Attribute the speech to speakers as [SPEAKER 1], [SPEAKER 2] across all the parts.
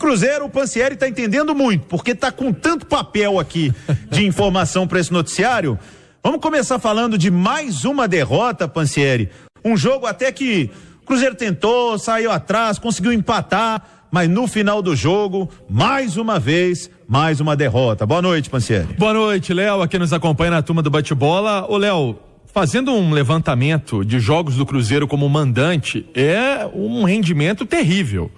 [SPEAKER 1] Cruzeiro, o Pansieri está entendendo muito, porque está com tanto papel aqui de informação para esse noticiário. Vamos começar falando de mais uma derrota, Pansieri. Um jogo até que o Cruzeiro tentou, saiu atrás, conseguiu empatar, mas no final do jogo, mais uma vez, mais uma derrota. Boa noite, Pansieri.
[SPEAKER 2] Boa noite, Léo, aqui nos acompanha na turma do Bate-Bola. Ô, Léo, fazendo um levantamento de jogos do Cruzeiro como mandante, é um rendimento terrível.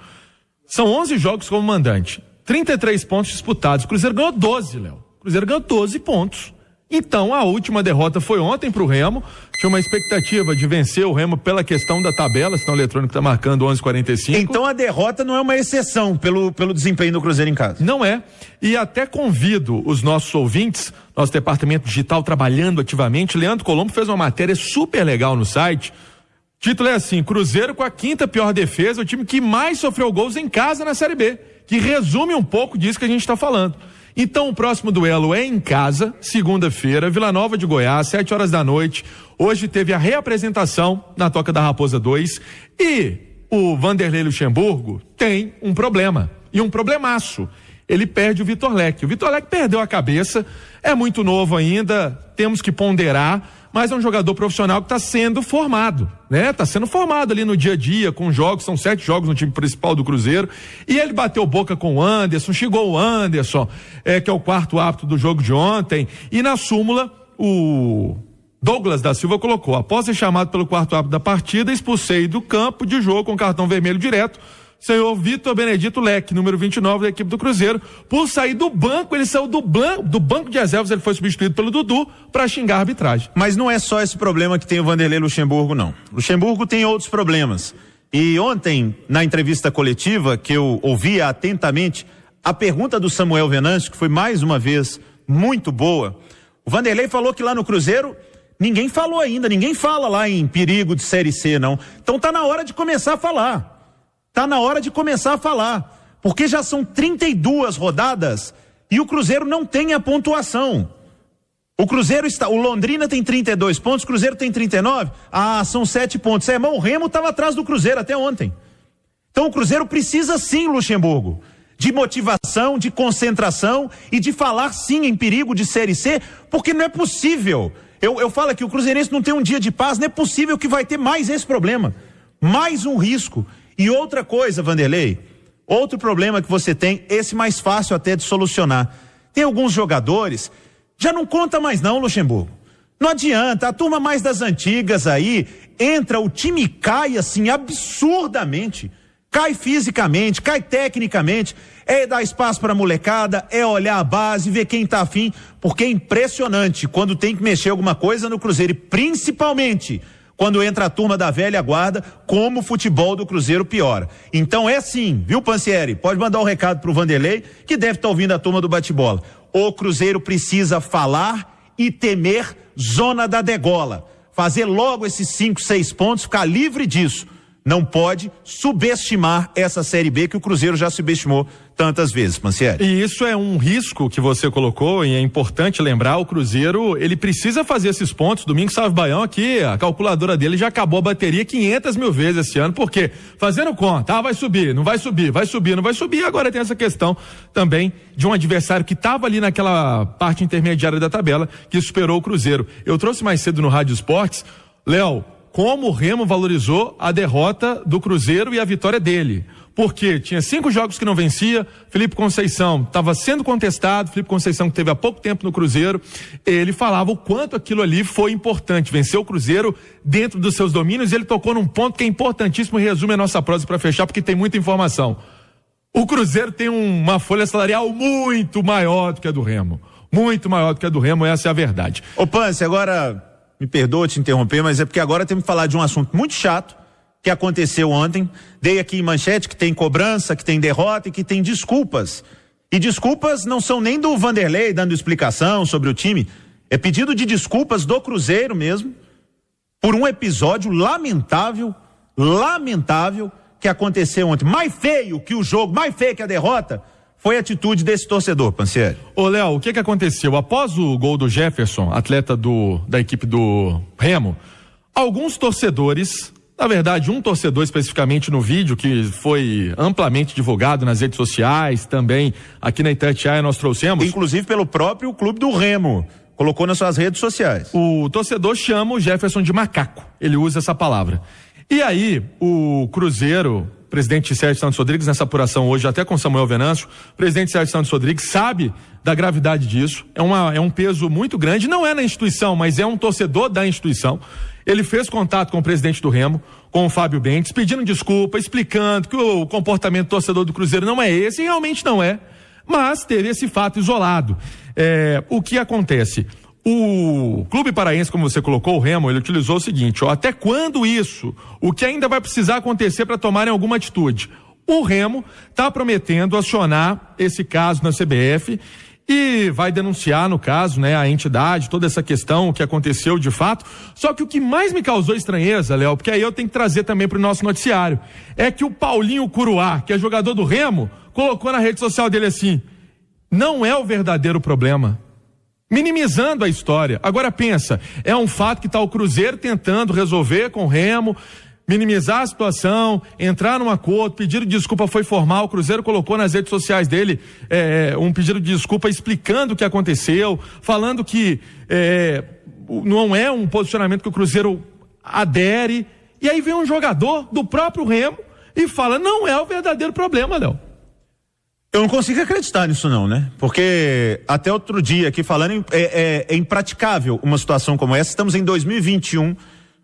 [SPEAKER 2] São 11 jogos como mandante, 33 pontos disputados. O Cruzeiro ganhou 12, Léo. O Cruzeiro ganhou 12 pontos. Então, a última derrota foi ontem pro Remo. Tinha uma expectativa de vencer o Remo pela questão da tabela, senão o eletrônico tá marcando 11:45.
[SPEAKER 1] Então a derrota não é uma exceção pelo desempenho do Cruzeiro em casa.
[SPEAKER 2] Não é. E até convido os nossos ouvintes, nosso departamento digital trabalhando ativamente. Leandro Colombo fez uma matéria super legal no site. O título é assim: Cruzeiro com a 5ª pior defesa, o time que mais sofreu gols em casa na Série B, que resume um pouco disso que a gente está falando. Então o próximo duelo é em casa, segunda-feira, Vila Nova de Goiás, 7 horas da noite. Hoje teve a reapresentação na Toca da Raposa 2 e o Vanderlei Luxemburgo tem um problema, e um problemaço. Ele perde o Vitor Leque. O Vitor Leque perdeu a cabeça, é muito novo ainda, temos que ponderar, mas é um jogador profissional que está sendo formado, né? Está sendo formado ali no dia a dia, com jogos, são 7 jogos no time principal do Cruzeiro, e ele bateu boca com o Anderson, chegou o Anderson, que é o 4º árbitro do jogo de ontem, e na súmula, o Douglas da Silva colocou: após ser chamado pelo 4º árbitro da partida, expulsei do campo de jogo com cartão vermelho direto, senhor Vitor Benedito Leque, número 29 da equipe do Cruzeiro. Por sair do banco, ele saiu do banco de reservas, ele foi substituído pelo Dudu para xingar a arbitragem.
[SPEAKER 1] Mas não é só esse problema que tem o Vanderlei Luxemburgo, não. Luxemburgo tem outros problemas. E ontem, na entrevista coletiva, que eu ouvi atentamente, a pergunta do Samuel Venâncio, que foi mais uma vez muito boa, o Vanderlei falou que lá no Cruzeiro ninguém falou ainda, ninguém fala lá em perigo de Série C, não. Então tá na hora de começar a falar. Tá na hora de começar a falar, porque já são 32 rodadas e o Cruzeiro não tem a pontuação. O Londrina tem 32 pontos, o Cruzeiro tem 39, são 7 pontos. Mas o Remo estava atrás do Cruzeiro até ontem. Então o Cruzeiro precisa sim, Luxemburgo, de motivação, de concentração e de falar sim em perigo de Série C, porque não é possível. Eu falo que o cruzeirense não tem um dia de paz, não é possível que vai ter mais esse problema, mais um risco. E outra coisa, Vanderlei, outro problema que você tem, esse mais fácil até de solucionar. Tem alguns jogadores, já não conta mais não, Luxemburgo. Não adianta, a turma mais das antigas aí, entra, o time cai assim absurdamente. Cai fisicamente, cai tecnicamente, é dar espaço para a molecada, é olhar a base, ver quem tá afim, porque é impressionante quando tem que mexer alguma coisa no Cruzeiro, e principalmente quando entra a turma da velha guarda, como o futebol do Cruzeiro piora. Então é sim, viu, Pansieri? Pode mandar um recado pro Vanderlei, que deve estar ouvindo a turma do bate-bola. O Cruzeiro precisa falar e temer zona da degola. Fazer logo esses 5, 6 pontos, ficar livre disso. Não pode subestimar essa Série B que o Cruzeiro já subestimou tantas vezes, Pansieri.
[SPEAKER 2] E isso é um risco que você colocou, e é importante lembrar, o Cruzeiro, ele precisa fazer esses pontos. Domingo Salve Baião aqui, a calculadora dele já acabou a bateria 500 mil vezes esse ano, porque fazendo conta, vai subir, não vai subir, vai subir, não vai subir. Agora tem essa questão também de um adversário que estava ali naquela parte intermediária da tabela, que superou o Cruzeiro. Eu trouxe mais cedo no Rádio Esportes, Léo, como o Remo valorizou a derrota do Cruzeiro e a vitória dele. Porque tinha 5 jogos que não vencia, Felipe Conceição estava sendo contestado, Felipe Conceição que teve há pouco tempo no Cruzeiro, ele falava o quanto aquilo ali foi importante, venceu o Cruzeiro dentro dos seus domínios, e ele tocou num ponto que é importantíssimo, e resume a nossa prosa para fechar, porque tem muita informação. O Cruzeiro tem uma folha salarial muito maior do que a do Remo, muito maior do que a do Remo, essa é a verdade.
[SPEAKER 1] Ô Pance, agora, me perdoa te interromper, mas é porque agora temos que falar de um assunto muito chato que aconteceu ontem. Dei aqui em manchete que tem cobrança, que tem derrota e que tem desculpas. E desculpas não são nem do Vanderlei dando explicação sobre o time, é pedido de desculpas do Cruzeiro mesmo, por um episódio lamentável que aconteceu ontem. Mais feio que o jogo, mais feio que a derrota, foi a atitude desse torcedor, Pansieri.
[SPEAKER 2] Ô, Léo, o que aconteceu? Após o gol do Jefferson, atleta da equipe do Remo, alguns torcedores, Na verdade, um torcedor especificamente no vídeo, que foi amplamente divulgado nas redes sociais, também aqui na Itatiaia nós trouxemos.
[SPEAKER 1] Inclusive pelo próprio Clube do Remo, colocou nas suas redes sociais.
[SPEAKER 2] O torcedor chama o Jefferson de macaco, ele usa essa palavra. E aí, o Cruzeiro, presidente Sérgio Santos Rodrigues, nessa apuração hoje até com Samuel Venâncio, o presidente Sérgio Santos Rodrigues sabe da gravidade disso, é um peso muito grande, não é na instituição, mas é um torcedor da instituição. Ele fez contato com o presidente do Remo, com o Fábio Bentes, pedindo desculpa, explicando que o comportamento do torcedor do Cruzeiro não é esse, e realmente não é, mas teve esse fato isolado. O que acontece? O Clube Paraense, como você colocou, o Remo, ele utilizou o seguinte, até quando isso? O que ainda vai precisar acontecer para tomarem alguma atitude? O Remo está prometendo acionar esse caso na CBF e vai denunciar, no caso, né, a entidade, toda essa questão, o que aconteceu de fato. Só que o que mais me causou estranheza, Léo, porque aí eu tenho que trazer também para o nosso noticiário, é que o Paulinho Curuá, que é jogador do Remo, colocou na rede social dele assim, não é o verdadeiro problema, minimizando a história. Agora pensa, é um fato que está o Cruzeiro tentando resolver com o Remo, minimizar a situação, entrar num acordo, pedido de desculpa foi formal, o Cruzeiro colocou nas redes sociais dele um pedido de desculpa explicando o que aconteceu, falando que não é um posicionamento que o Cruzeiro adere, e aí vem um jogador do próprio Remo e fala, não é o verdadeiro problema, Léo.
[SPEAKER 1] Eu não consigo acreditar nisso não, né? Porque até outro dia aqui falando, é impraticável uma situação como essa. Estamos em 2021,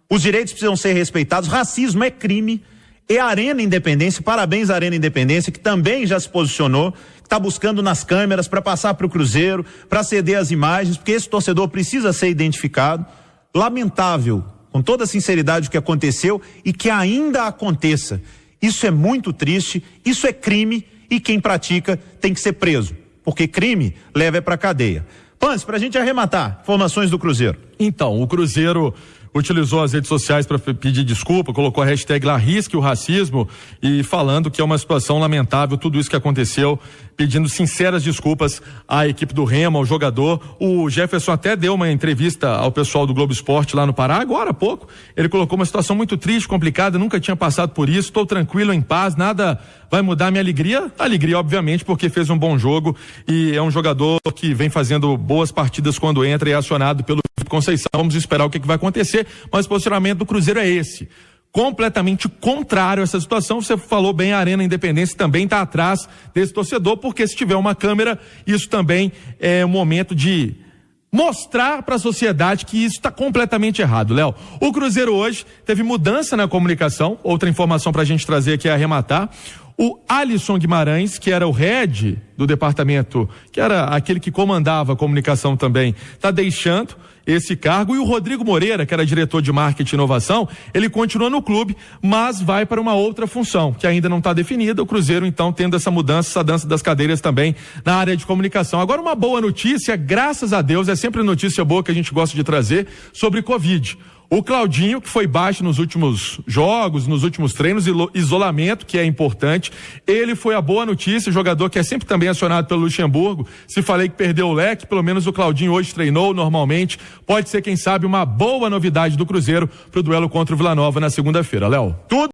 [SPEAKER 1] os direitos precisam ser respeitados, racismo é crime, e a Arena Independência, parabéns à Arena Independência, que também já se posicionou, está buscando nas câmeras para passar para o Cruzeiro, para ceder as imagens, porque esse torcedor precisa ser identificado. Lamentável, com toda a sinceridade, o que aconteceu e que ainda aconteça. Isso é muito triste, isso é crime, e quem pratica tem que ser preso, porque crime leva para cadeia. Pans, pra gente arrematar, informações do Cruzeiro.
[SPEAKER 2] Então, o Cruzeiro utilizou as redes sociais para pedir desculpa, colocou a hashtag Larrisque o Racismo e falando que é uma situação lamentável tudo isso que aconteceu, pedindo sinceras desculpas à equipe do Remo, ao jogador. O Jefferson até deu uma entrevista ao pessoal do Globo Esporte lá no Pará, agora há pouco. Ele colocou uma situação muito triste, complicada, nunca tinha passado por isso, estou tranquilo, em paz, nada vai mudar minha alegria. Alegria, obviamente, porque fez um bom jogo e é um jogador que vem fazendo boas partidas quando entra e é acionado pelo Conceição. Vamos esperar o que vai acontecer, mas o posicionamento do Cruzeiro é esse. Completamente contrário a essa situação. Você falou bem, a Arena Independência também está atrás desse torcedor, porque se tiver uma câmera, isso também é um momento de mostrar para a sociedade que isso está completamente errado, Léo. O Cruzeiro hoje teve mudança na comunicação, outra informação para a gente trazer aqui é arrematar. O Alisson Guimarães, que era o head do departamento, que era aquele que comandava a comunicação também, está deixando esse cargo, e o Rodrigo Moreira, que era diretor de marketing e inovação, ele continua no clube, mas vai para uma outra função, que ainda não está definida. O Cruzeiro, então, tendo essa mudança, essa dança das cadeiras também na área de comunicação. Agora, uma boa notícia, graças a Deus, é sempre notícia boa que a gente gosta de trazer, sobre Covid. O Claudinho, que foi baixo nos últimos jogos, nos últimos treinos, isolamento, que é importante, ele foi a boa notícia, jogador que é sempre também acionado pelo Luxemburgo. Se falei que perdeu o leque, pelo menos o Claudinho hoje treinou normalmente. Pode ser, quem sabe, uma boa novidade do Cruzeiro pro duelo contra o Vila Nova na segunda-feira, Léo. Tudo